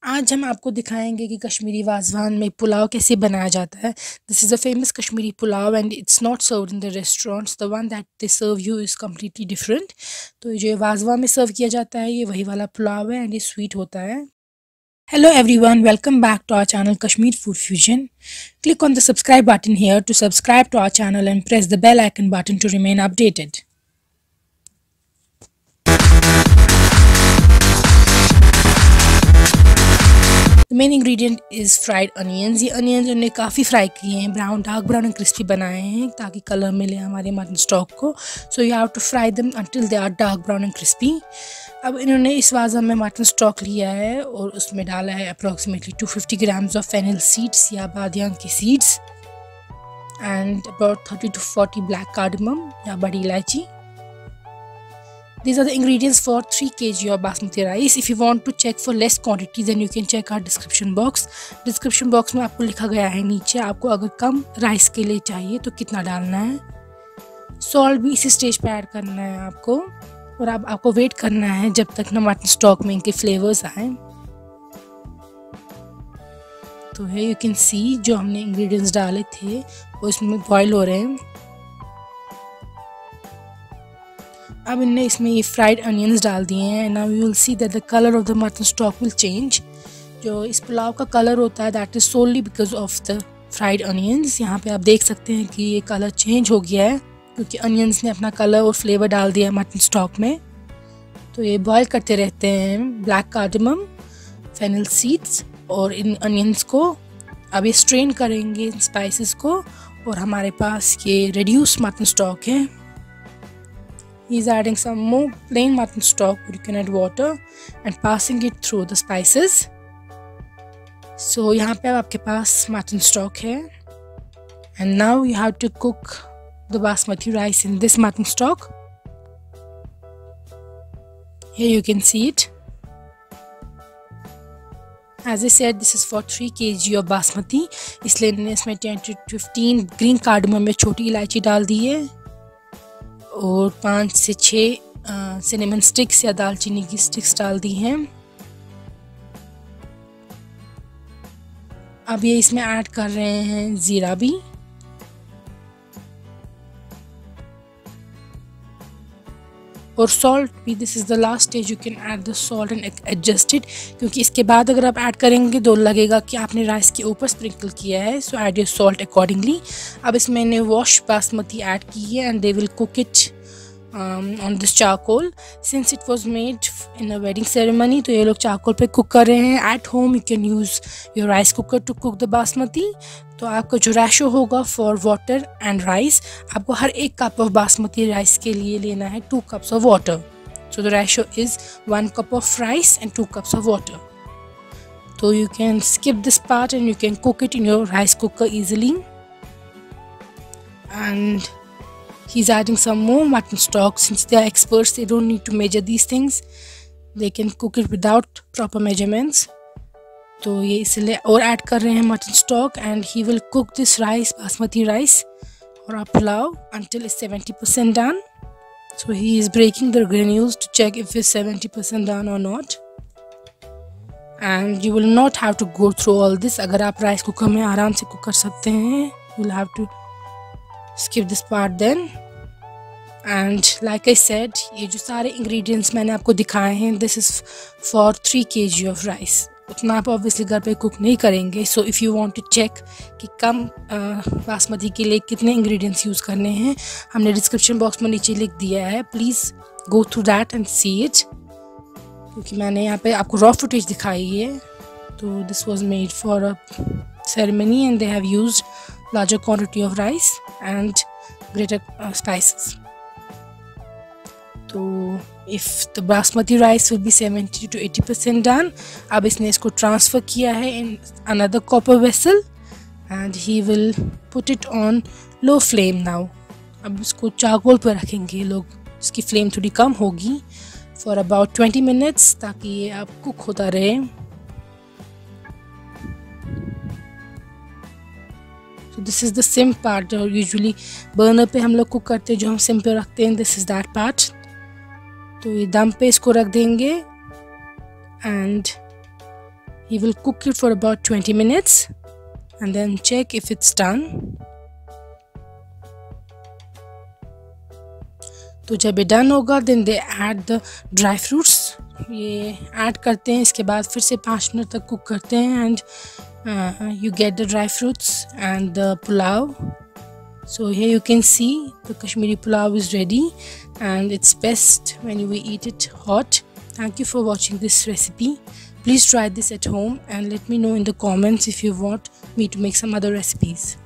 आज हम आपको दिखाएंगे कि कश्मीरी वाज़वान में पुलाव कैसे बनाया जाता है। This is a famous Kashmiri pulao and it's not served in the restaurants. The one that they serve you is completely different. तो जो वाज़वान में सर्व किया जाता है ये वही वाला पुलाव है एंड ये स्वीट होता है। Hello everyone, welcome back to our channel Kashmir Food Fusion. Click on the subscribe button here to subscribe to our channel and press the bell icon button to remain updated. The main ingredient is fried onions. ये onions हमने काफ़ी fry किए हैं, dark brown and crispy बनाए हैं ताकि colour मिले हमारे मटन स्टॉक को. So you have to fry them until they are dark brown and crispy. अब इन्होंने इस वाज़ा में मटन स्टॉक लिया है और उसमें डाला है approximately 250 grams of fennel seeds या बादियान की seeds and about 30 to 40 black cardamom या बड़ी इलायची. These are the ingredients for 3 kg of basmati rice. If you want to check for less quantity then you can check our description box. Description box में आपको लिखा गया है नीचे आपको अगर कम राइस के लिए चाहिए तो कितना डालना है. सॉल्ट भी इसी स्टेज पे ऐड करना है आपको और अब आपको वेट करना है जब तक ना मटन स्टॉक में इनके फ्लेवर्स आए. तो है यू कैन सी जो हमने इंग्रेडिएंट्स डाले थे वो इसमें बॉयल हो रहे हैं. अब इनने इसमें ये फ्राइड अनियंस डाल दिए हैं. Now you will see that the colour of the mutton stock will change. जो इस पुलाव का कलर होता है that is solely because of the fried onions. यहाँ पे आप देख सकते हैं कि ये कलर चेंज हो गया है क्योंकि अनियंस ने अपना कलर और फ्लेवर डाल दिया है मटन स्टॉक में. तो ये बॉयल करते रहते हैं ब्लैक कार्डमम, फेनिल सीड्स और इन अनियंस को. अब ये स्ट्रेन करेंगे इन स्पाइसेस को और हमारे पास ये रिड्यूस मटन स्टॉक है. He's adding some more plain mutton stock where you can add water and passing it through the spices. So यहाँ पे आपके पास mutton stock है and now you have to cook the basmati rice in this mutton stock. Here you can see it. As I said, this is for 3 kg of basmati. इसलिए मैंने इसमें 10 to 15 green cardamom में छोटी इलायची डाल दी है और 5 से 6 सिनेमन स्टिक्स या दालचीनी की स्टिक्स डाल दी हैं. अब ये इसमें ऐड कर रहे हैं ज़ीरा भी और सॉल्ट भी. This is the last stage. You can add the salt and adjust it क्योंकि इसके बाद अगर आप ऐड करेंगे तो लगेगा कि आपने राइस के ऊपर स्प्रिंकल किया है. सो ऐड योर सॉल्ट अकॉर्डिंगली. अब इसमें मैंने वॉश बासमती ऐड की है and they will cook it on this charcoal since it was made in a wedding ceremony. तो ये लोग चारकोल पे कुक कर रहे हैं. At home you can use your rice cooker to cook the basmati. तो आपका जो रेशो होगा for water and rice, आपको हर एक कप ऑफ बासमती राइस के लिए लेना है 2 cups of water. So the ratio is 1 cup of rice and 2 cups of water. So you can skip this part and you can cook it in your rice cooker easily. And he's adding some more mutton stock. Since they are experts, they don't need to measure these things. They can cook it without proper measurements. तो ये इसलिए और add कर रहे हैं mutton stock and he will cook this rice, basmati rice or our pulao until it's 70% done. So he is breaking the granules to check if it's 70% done or not. And you will not have to go through all this. अगर आप rice cooker में आराम से cook कर सकते हैं, you will have to skip this part then. And like I said, ये जो सारे ingredients मैंने आपको दिखाए हैं, this is for 3 kg of rice. उतना आप obviously घर पे कुक नहीं करेंगे. So if you want to check कि कम बासमती के लिए कितने ingredients यूज़ करने हैं, हमने description box में नीचे लिख दिया है. Please go through that and see it. क्योंकि मैंने यहाँ पे आपको raw footage दिखाई है. तो this was made for a ceremony and they have used larger quantity of rice and greater spices. तो if the basmati rice will be 70 to 80% done, अब इसने इसको ट्रांसफ़र किया है in another copper vessel and he will put it on low flame now. अब इसको charcoal पर रखेंगे लोग. इसकी फ्लेम थोड़ी कम होगी for about 20 minutes ताकि ये आप कुक होता रहे. So this is the sim part. और यूजुअली बर्नर पे हम लोग कुक करते हैं जो हम सिम पे रखते हैं. This is that part. तो ये दम पे इसको रख देंगे and He will cook it for about 20 minutes and then check if it's done. तो जब ये डन होगा then they add the dry fruits. ये ऐड करते हैं, इसके बाद फिर से 5 मिनट तक कुक करते हैं and you get the dry fruits and the pulao. So here you can see the Kashmiri pulao is ready and it's best when we eat it hot. Thank you for watching this recipe. Please try this at home and let me know in the comments if you want me to make some other recipes.